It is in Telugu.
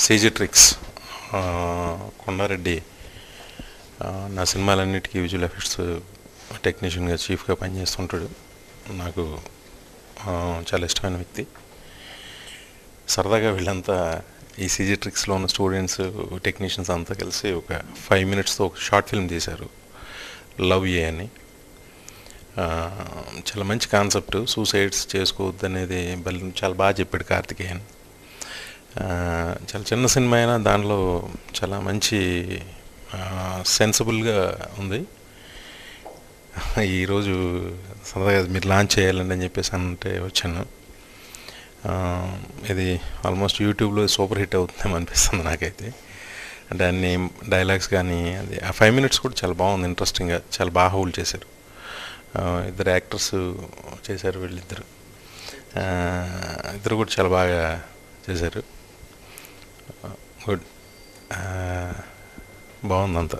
సీజీ ట్రిక్స్ కొండారెడ్డి నా సినిమాలన్నిటికీ విజువల్ ఎఫెక్ట్స్ టెక్నీషియన్గా చీఫ్గా పనిచేస్తుంటాడు. నాకు చాలా ఇష్టమైన వ్యక్తి. సరదాగా వీళ్ళంతా ఈ సీజీ ట్రిక్స్లో ఉన్న స్టూడెంట్స్ టెక్నీషియన్స్ అంతా కలిసి ఒక 5 minutesతో ఒక షార్ట్ ఫిల్మ్ తీశారు, లవ్ ఏ అని. చాలా మంచి కాన్సెప్ట్. సూసైడ్స్ చేసుకోవద్దు అనేది చాలా బాగా చెప్పాడు కార్తికేయన్. చాలా చిన్న సినిమా అయినా దానిలో చాలా మంచి సెన్సిబుల్గా ఉంది. ఈరోజు సరదాగా మీరు లాంచ్ చేయాలండి అని చెప్పేసి అంటే వచ్చాను. ఇది ఆల్మోస్ట్ యూట్యూబ్లో సూపర్ హిట్ అవుతుందేమో అనిపిస్తుంది నాకైతే. అంటే అన్ని డైలాగ్స్ కానీ అది ఆ 5 minutes కూడా చాలా బాగుంది, ఇంట్రెస్టింగ్గా చాలా బాగా హోల్డ్ చేశారు. ఇద్దరు యాక్టర్స్ చేశారు, వీళ్ళిద్దరు కూడా చాలా బాగా చేశారు. గుడ్, బాగుందంతా.